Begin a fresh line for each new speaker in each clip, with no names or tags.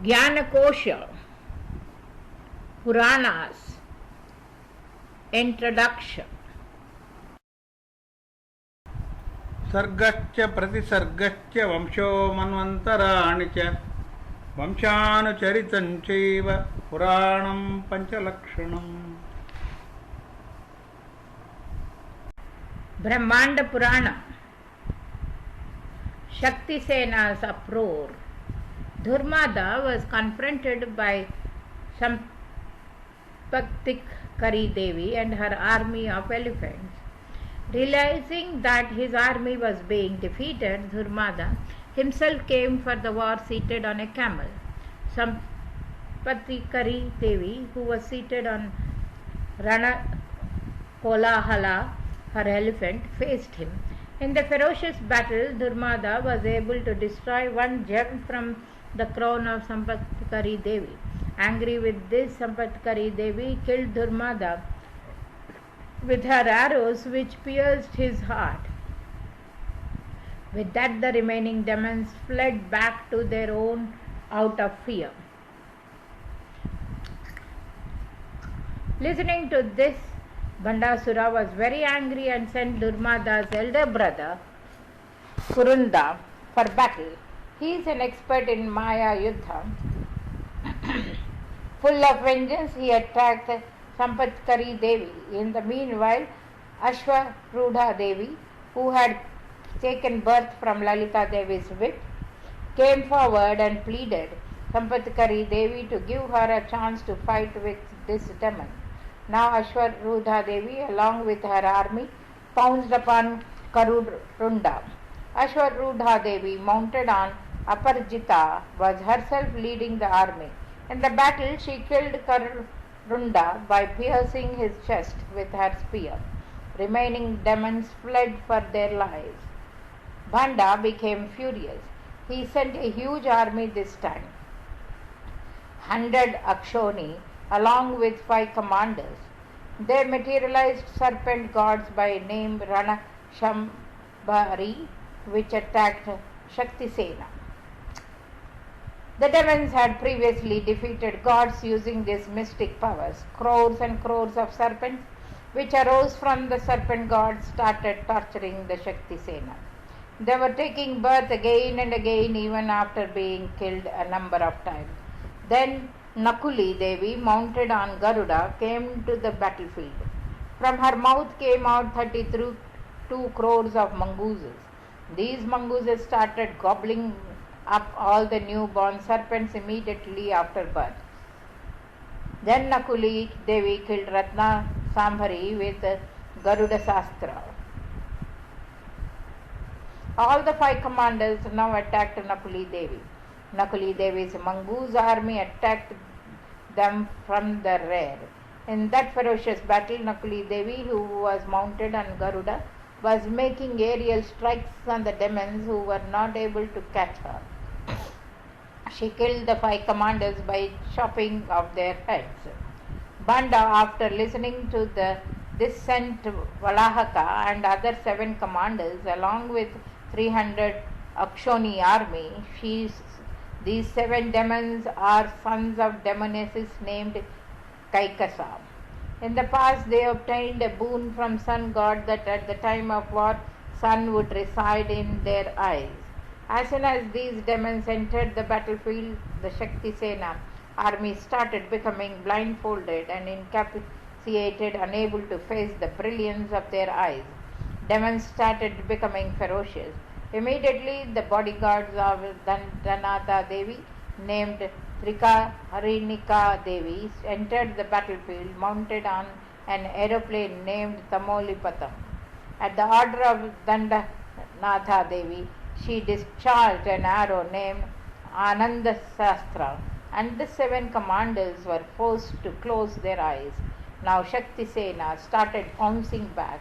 Jnanakosha, Puranas, Introduction.
सर्गच्च प्रतिसर्गच्च वंशो मन्वन्तराणि च वंशानुचरितं चैव पुराणं पञ्चलक्षणम्.
Brahmanada Purana. Shakti Sena's uproar. Dhurmada was confronted by Sampatikari Devi and her army of elephants. Realizing that his army was being defeated, Dhurmada himself came for the war seated on a camel. Sampatikari Devi, who was seated on Rana Kolahala, her elephant, faced him. In the ferocious battle, Dhurmada was able to destroy one gem from the crown of Sampatikari Devi. Angry with this, Sampatikari Devi killed Dhurmada with her arrows, which pierced his heart. With that, the remaining demons fled back to their own out of fear. Listening to this, Bandasura was very angry and sent Dhurmada's elder brother Kurunda for battle. He is an expert in Maya Yuddha. Full of vengeance, he attacked Sampatikari Devi. In the meanwhile, Ashwarudha Devi, who had taken birth from Lalita Devi's whip, came forward and pleaded Sampatikari Devi to give her a chance to fight with this demon. Now Ashwarudha Devi, along with her army, pounced upon Karurunda. Ashwarudha Devi, mounted on Aparajita, was herself leading the army. In the battle, she killed Karurunda by piercing his chest with her spear. Remaining demons fled for their lives. Banda became furious. He sent a huge army this time. 100 Akshoni, along with 5 commanders. They materialized serpent gods by name Rana Shambhari, which attacked Shakti Sena. The demons had previously defeated gods using these mystic powers. Crores and crores of serpents, which arose from the serpent gods, started torturing the Shakti Sena. They were taking birth again and again, even after being killed a number of times. Then Nakuli Devi, mounted on Garuda, came to the battlefield. From her mouth came out 32 crores of mongooses. These mongooses started gobbling up all the newborn serpents immediately after birth. Then Nakuli Devi killed Ratna Sambhari with Garuda Sastra. All the 5 commanders now attacked Nakuli Devi. Nakuli Devi's mongoose army attacked them from the rear. In that ferocious battle, Nakuli Devi, who was mounted on Garuda, was making aerial strikes on the demons who were not able to catch her. She killed the 5 commanders by chopping off their heads. Banda, after listening to this sent Valahaka and other 7 commanders along with 300 Akshoni army. These 7 demons are sons of demonesses named Kaikasa. In the past, they obtained a boon from sun god that at the time of war, sun would reside in their eyes. As soon as these demons entered the battlefield, the Shakti Sena army started becoming blindfolded and incapacitated, unable to face the brilliance of their eyes. Demons started becoming ferocious. Immediately, the bodyguards of Brahmanada Devi, named Trikaharinika Devi, entered the battlefield mounted on an aeroplane named Tamolipatam. At the order of Dandanatha Devi, she discharged an arrow named Ananda Sastra, and the 7 commanders were forced to close their eyes. Now Shakti Sena started bouncing back,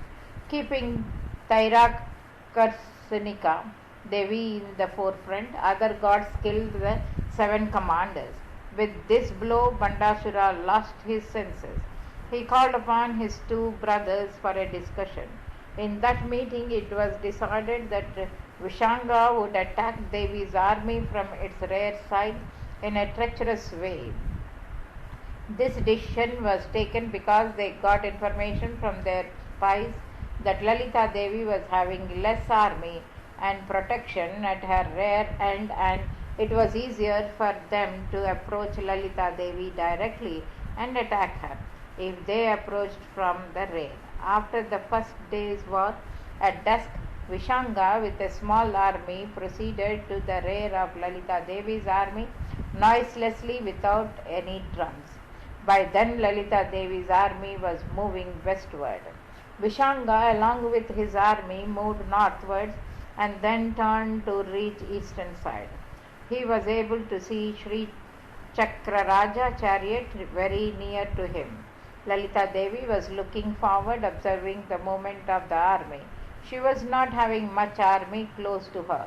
keeping Tairakarsanika Devi in the forefront. Other gods killed the 7 commanders. With this blow, Bandasura lost his senses. He called upon his 2 brothers for a discussion. In that meeting, it was decided that Vishanga would attack Devi's army from its rear side in a treacherous way. This decision was taken because they got information from their spies that Lalita Devi was having less army and protection at her rear end, and it was easier for them to approach Lalita Devi directly and attack her if they approached from the rear. After the first day's war, at dusk, Vishanga with a small army proceeded to the rear of Lalita Devi's army noiselessly without any drums. By then, Lalita Devi's army was moving westward. Vishanga, along with his army, moved northwards and then turned to reach eastern side. He was able to see Sri Chakraraja chariot very near to him. Lalita Devi was looking forward, observing the movement of the army. She was not having much army close to her.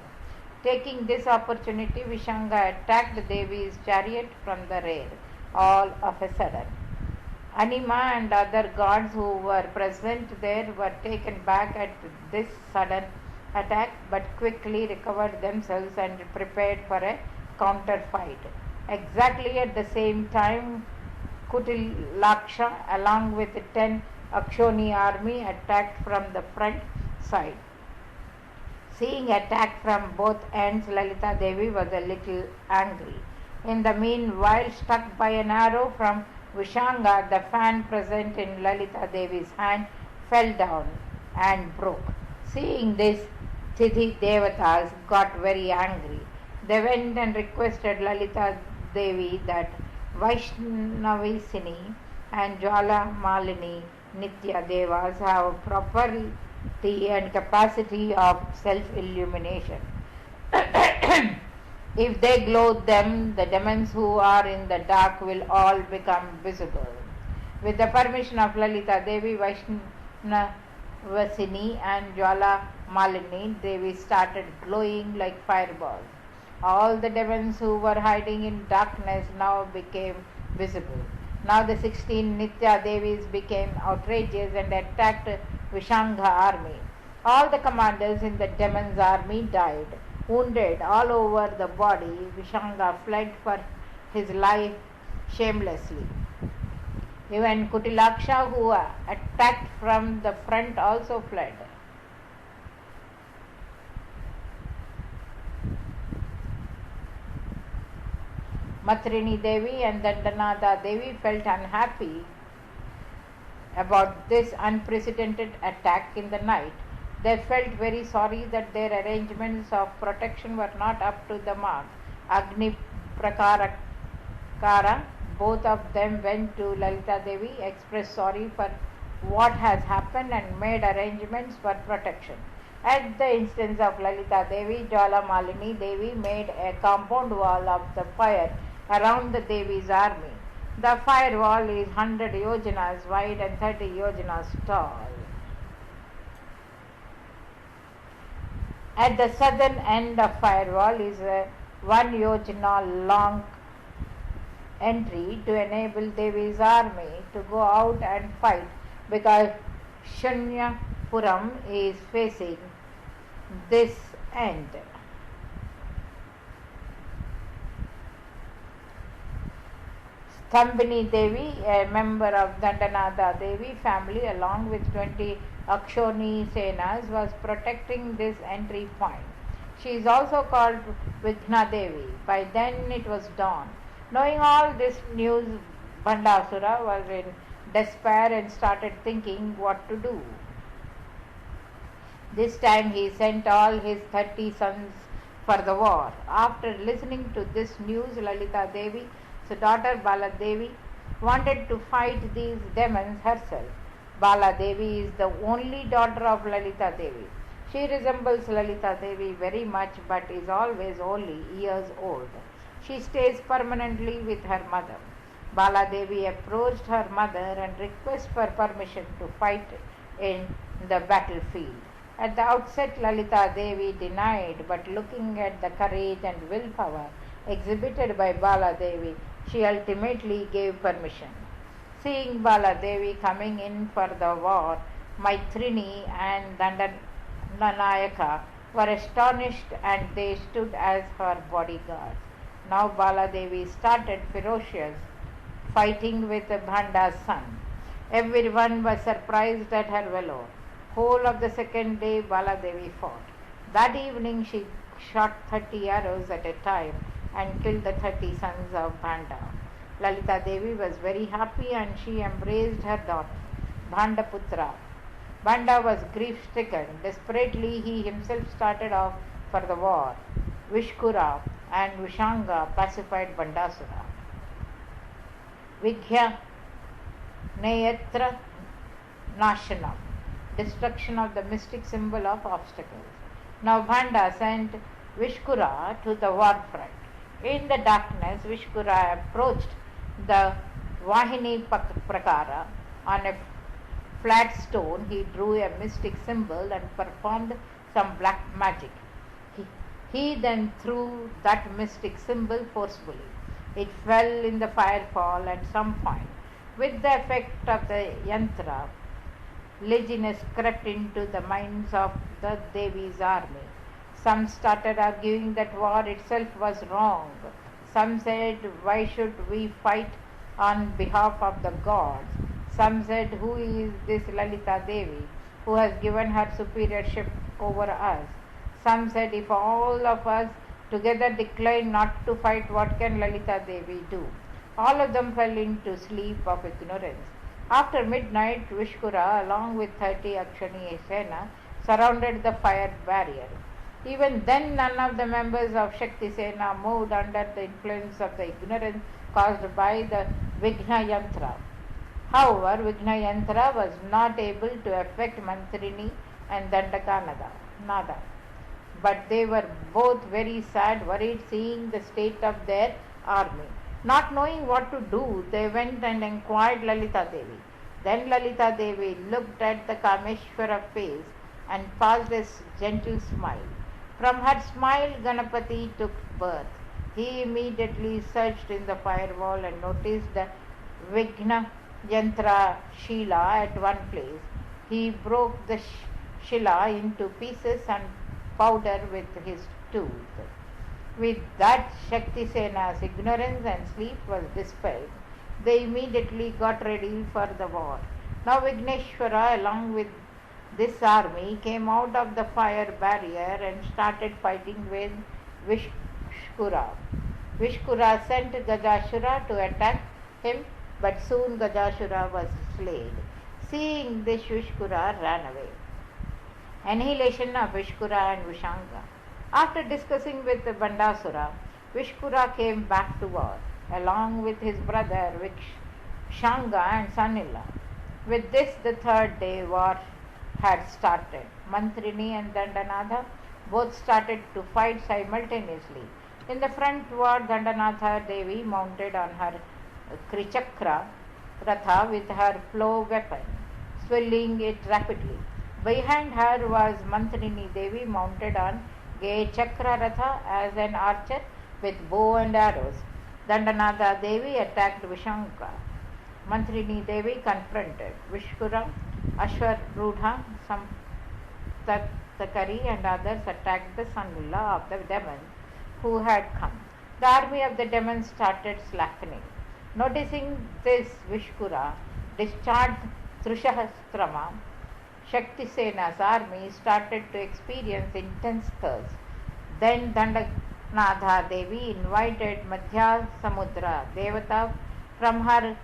Taking this opportunity, Vishanga attacked Devi's chariot from the rear. All of a sudden, Anima and other gods who were present there were taken back at this sudden attack, but quickly recovered themselves and prepared for a counter fight. Exactly at the same time, Kutilaksha, along with 10 Akshoni army, attacked from the front side. Seeing attack from both ends, Lalita Devi was a little angry. In the meanwhile, struck by an arrow from Vishanga, the fan present in Lalita Devi's hand fell down and broke. Seeing this, Tithi Devatas got very angry. They went and requested Lalita Devi that Vaishnavisini and Jwala Malini Nitya Devas have property and capacity of self-illumination. If they glow them, the demons who are in the dark will all become visible. With the permission of Lalita Devi, Vaishnavasini and Jwala Malini Devi started glowing like fireballs. All the demons who were hiding in darkness now became visible. Now the 16 Nitya Devis became outrageous and attacked Vishanga army. All the commanders in the demon's army died. Wounded all over the body, Vishanga fled for his life shamelessly. Even Kutilaksha, who attacked from the front, also fled. Matrini Devi and Dandanada Devi felt unhappy about this unprecedented attack in the night. They felt very sorry that their arrangements of protection were not up to the mark. Agni Prakarakara, both of them went to Lalita Devi, expressed sorry for what has happened and made arrangements for protection. At the instance of Lalita Devi, Jwala Malini Devi made a compound wall of the fire around the Devi's army. The firewall is 100 yojanas wide and 30 yojanas tall. At the southern end of firewall is a 1 yojana long entry to enable Devi's army to go out and fight, because Shunyapuram is facing this end. Stambini Devi, a member of Dandanada Devi family, along with 20 Akshoni Senas, was protecting this entry point. She is also called Vighna Devi. By then it was dawn. Knowing all this news, Bandasura was in despair and started thinking what to do. This time he sent all his 30 sons for the war. After listening to this news, Lalita Devi, his daughter Bala Devi, wanted to fight these demons herself. Bala Devi is the only daughter of Lalita Devi. She resembles Lalita Devi very much, but is always only years old. She stays permanently with her mother. Bala Devi approached her mother and requested for permission to fight in the battlefield. At the outset, Lalita Devi denied, but looking at the courage and willpower exhibited by Bala Devi, she ultimately gave permission. Seeing Bala Devi coming in for the war, Maitrini and Dandanayaka were astonished, and they stood as her bodyguards. Now Baladevi started ferocious fighting with Bhanda's son. Everyone was surprised at her valor. Whole of the second day Baladevi fought. That evening she shot 30 arrows at a time and killed the 30 sons of Bhanda. Lalita Devi was very happy and she embraced her daughter, Bhandaputra. Bhanda was grief-stricken. Desperately he himself started off for the war. Vishkura and Vishanga pacified Bandasura. Vighya Nayatra Nashanam, destruction of the mystic symbol of obstacles. Now Bhanda sent Vishkura to the war front. In the darkness, Vishkura approached the Vahini Prakara. On a flat stone, he drew a mystic symbol and performed some black magic. He then threw that mystic symbol forcefully. It fell in the firefall at some point. With the effect of the yantra, laziness crept into the minds of the Devi's army. Some started arguing that war itself was wrong. Some said, why should we fight on behalf of the gods? Some said, who is this Lalita Devi who has given her superiorship over us? Some said, if all of us together decline not to fight, what can Lalita Devi do? All of them fell into sleep of ignorance. After midnight, Vishkura, along with 30 Akshani Sena, surrounded the fire barrier. Even then, none of the members of Shakti Sena moved under the influence of the ignorance caused by the Vighna Yantra. However, Vighna Yantra was not able to affect Mantrini and Dandakanada. But they were both very sad, worried, seeing the state of their army. Not knowing what to do, they went and inquired Lalita Devi. Then Lalita Devi looked at the Kameshwara face and passed a gentle smile. From her smile, Ganapati took birth. He immediately searched in the firewall and noticed the Vighna Yantra Shila at one place. He broke the Shila into pieces and powder with his tooth. With that, Shakti Sena's ignorance and sleep was dispelled. They immediately got ready for the war. Now Vigneshwara, along with this army, came out of the fire barrier and started fighting with Vishkura. Vishkura sent Gajashura to attack him, but soon Gajashura was slain. Seeing this, Vishkura ran away. Annihilation of Vishkura and Vishanga. After discussing with Bandasura, Vishkura came back to war, along with his brother Vishanga and son-in-law. With this, the third day war had started. Mantrini and Dandanatha both started to fight simultaneously. In the front war, Dandanatha Devi mounted on her Krichakra Ratha with her plow weapon, swelling it rapidly. Behind her was Mantrini Devi mounted on Gay Chakra Ratha as an archer with bow and arrows. Dandanatha Devi attacked Vishanka. Mantrini Devi confronted Vishkura, Ashwarudha, Samtakari and others attacked the son-in-law of the demons who had come. The army of the demons started slackening. Noticing this, Vishkura discharged Trushahastrama. Shakti Sena's army started to experience intense thirst. Then Dandanatha Devi invited Madhya Samudra Devata from her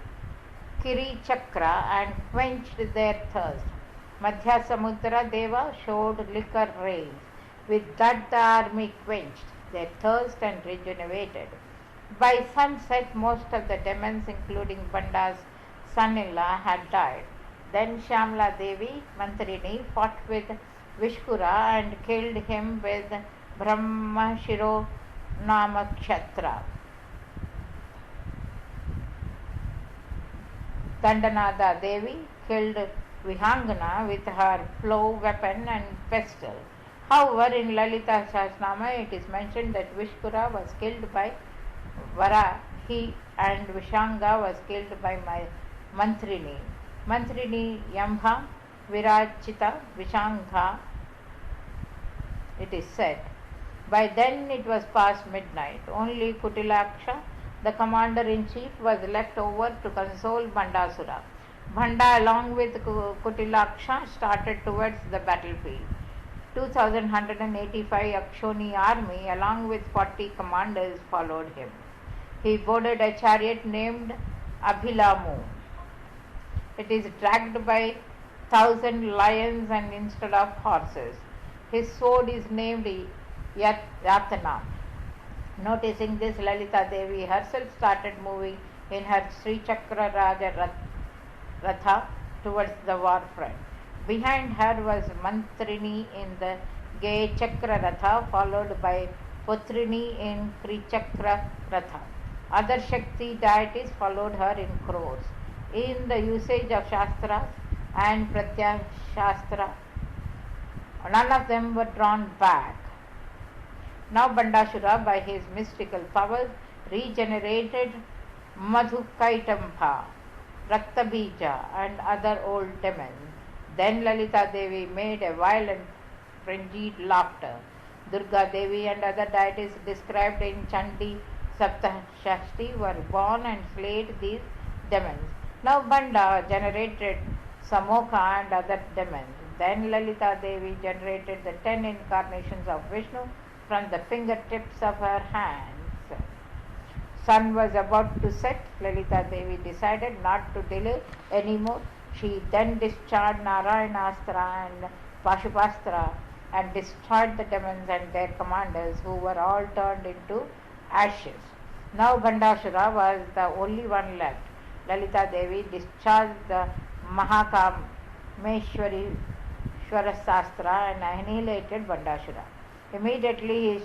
Kiri Chakra and quenched their thirst. Madhya Samudra Deva showed liquor rains. With that, the army quenched their thirst and regenerated. By sunset, most of the demons, including Banda's son-in-law, had died. Then Shamla Devi, Mantrini, fought with Vishkura and killed him with Brahmashiro Namakshatra. Dandanatha Devi killed Vihangana with her plow weapon and pestle. However, in Lalita Sahasranama it is mentioned that Vishkura was killed by Varahi and Vishanga was killed by Mantrini. Mantrini Yambha Virachita Vishanga, it is said. By then it was past midnight. Only Kutilaksha, the commander-in-chief, was left over to console Bandasura. Bhanda, along with Kutilaksha, started towards the battlefield. 2,185 Akshoni army, along with 40 commanders, followed him. He boarded a chariot named Abhilamu. It is dragged by 1,000 lions and instead of horses. His sword is named Yatana. Noticing this, Lalita Devi herself started moving in her Sri Chakra Raja Ratha towards the war front. Behind her was Mantrini in the Gay Chakra Ratha, followed by Putrini in Krichakra Ratha. Other Shakti deities followed her in crores. In the usage of Shastras and Pratyah Shastra, none of them were drawn back. Now Bandasura, by his mystical powers, regenerated Madhukaitampa, Raktabija and other old demons. Then Lalita Devi made a violent frenzied laughter. Durga Devi and other deities described in Chandi Saptashashti were born and slayed these demons. Now Banda generated Samokha and other demons. Then Lalita Devi generated the 10 incarnations of Vishnu from the fingertips of her hands. Sun was about to set. Lalita Devi decided not to delay anymore. She then discharged Narayanastra and Pashupastra and destroyed the demons and their commanders, who were all turned into ashes. Now Bandasura was the only one left. Lalita Devi discharged the Mahakameshwari Shwarasastra and annihilated Bandasura. Immediately his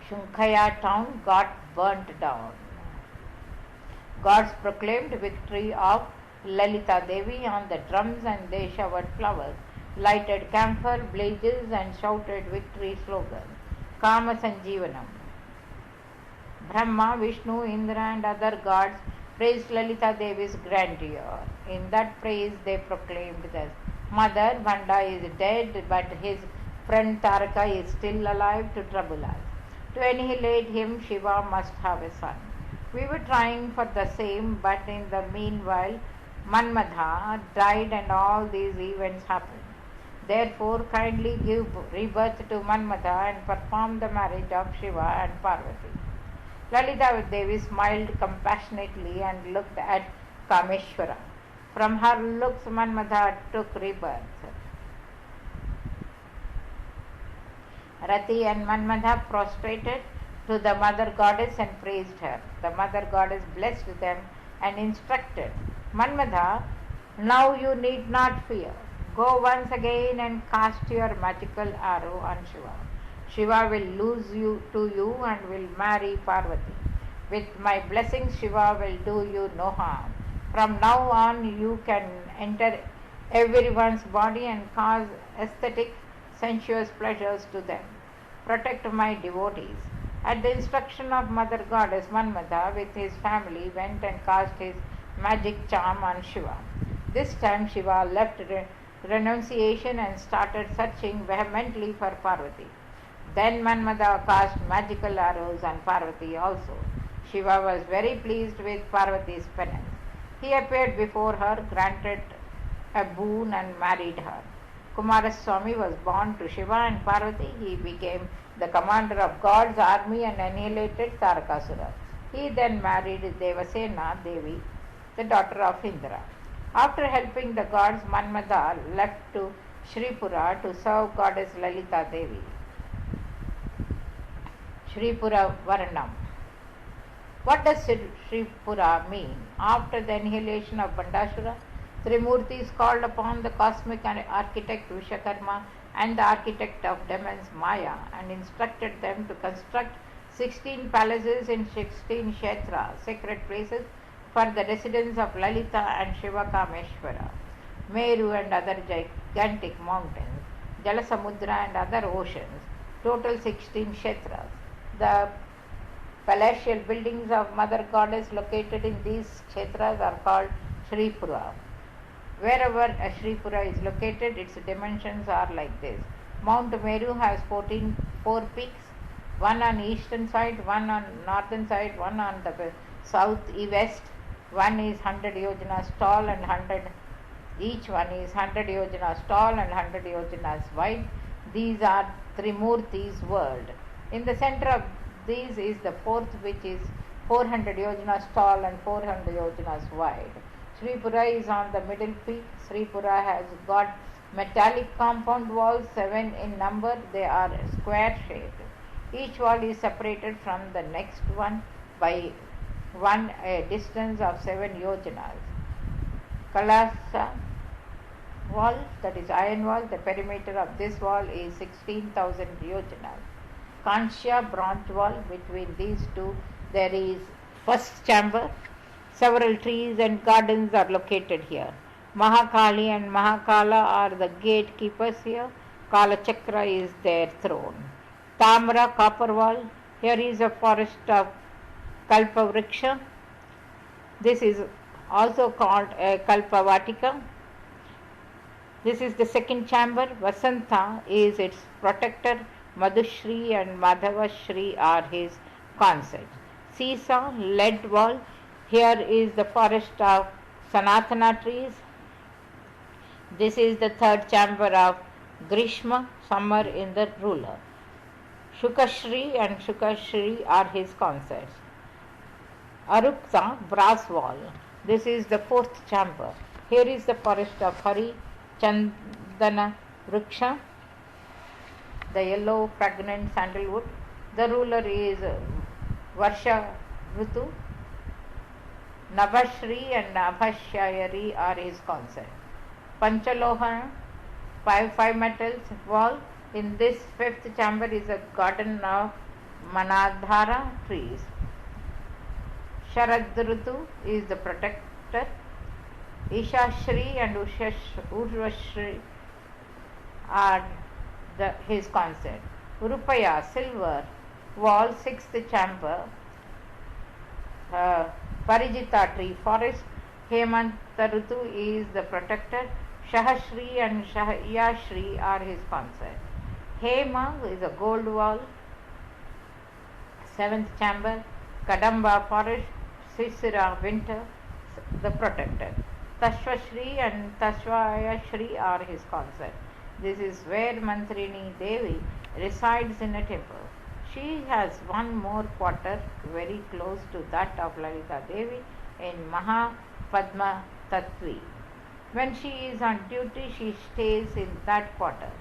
Shunkhaya town got burnt down. Gods proclaimed victory of Lalita Devi on the drums, and they showered flowers, lighted camphor blazes and shouted victory slogans. Kama Sanjeevanam. Brahma, Vishnu, Indra and other gods praised Lalita Devi's grandeur. In that praise they proclaimed this: Mother, Banda is dead, but his friend Taraka is still alive to trouble us. To annihilate him, Shiva must have a son. We were trying for the same, but in the meanwhile, Manmadha died and all these events happened. Therefore, kindly give rebirth to Manmadha and perform the marriage of Shiva and Parvati. Lalita Devi smiled compassionately and looked at Kameshwara. From her looks, Manmadha took rebirth. Rati and Manmadha prostrated to the mother goddess and praised her. The mother goddess blessed them and instructed: Manmadha, now you need not fear. Go once again and cast your magical arrow on Shiva. Shiva will lose you to you and will marry Parvati. With my blessings, Shiva will do you no harm. From now on, you can enter everyone's body and cause aesthetic, sensuous pleasures to them. Protect my devotees. At the instruction of Mother Goddess, Manmadha with his family went and cast his magic charm on Shiva. This time Shiva left renunciation and started searching vehemently for Parvati. Then Manmadha cast magical arrows on Parvati also. Shiva was very pleased with Parvati's penance. He appeared before her, granted a boon and married her. Kumaraswamy was born to Shiva and Parvati. He became the commander of God's army and annihilated Tarakasura. He then married Devasena Devi, the daughter of Indra. After helping the gods, Manmadha left to Sripura to serve goddess Lalita Devi. Sripura Varanam. What does Sripura mean? After the annihilation of Bandasura, Trimurtis called upon the cosmic architect Vishakarma and the architect of demons Maya and instructed them to construct 16 palaces in 16 kshetras, sacred places, for the residence of Lalita and Shiva Kameshwara, Meru and other gigantic mountains, Jalasamudra and other oceans, total 16 kshetras. The palatial buildings of Mother Goddess located in these kshetras are called Sripura. Wherever a Sripura is located, its dimensions are like this. Mount Meru has 14 4 peaks, one on eastern side, one on northern side, one on the south west. One is 100 yojanas tall and 100, each one is 100 yojanas tall and 100 yojanas wide. These are Trimurti's world. In the center of these is the fourth, which is 400 yojanas tall and 400 yojanas wide. Sri Pura is on the middle peak. Sri Pura has got metallic compound walls, 7 in number. They are square shaped. Each wall is separated from the next one by a distance of 7 yojanas. Kalasa wall, that is iron wall, the perimeter of this wall is 16,000 yojanas. Kanshya bronze wall, between these two there is first chamber. Several trees and gardens are located here. Mahakali and Mahakala are the gatekeepers here. Kala Chakra is their throne. Tamra copper wall, here is a forest of Kalpavriksha. This is also called a Kalpavatika. This is the second chamber. Vasanta is its protector. Madhushri and Madhavashri are his consorts. Seesaw, lead wall, here is the forest of Sanatana trees. This is the third chamber of Grishma, summer in the ruler. Shukashri and Shukashri are his consorts. Arukta, brass wall. This is the fourth chamber. Here is the forest of Hari, Chandana Vriksha, the yellow fragrant sandalwood. The ruler is Varsha Ritu. Nabhashri and Nabhashyayari are his consorts. Panchaloha, five metals wall. In this fifth chamber is a garden of Manadhara trees. Sharadrutu is the protector. Ishashri and Urvashri are his consort. Urupaya, silver wall, sixth chamber. Parijita tree forest. Hemantarutu is the protector. Shahashri and Shahayashri are his consort. Hema is a gold wall, seventh chamber. Kadamba forest. Sisira winter, the protector. Tashvashri and Tashvayashri are his consort. This is where Mantrini Devi resides in a temple. She has one more quarter very close to that of Lalita Devi in Maha Padma Tatvi. When she is on duty, she stays in that quarter.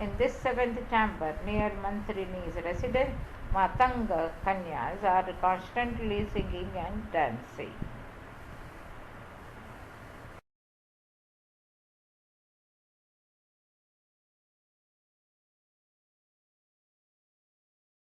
In this seventh chamber near Mantrini's residence, Matanga Kanyas are constantly singing and dancing.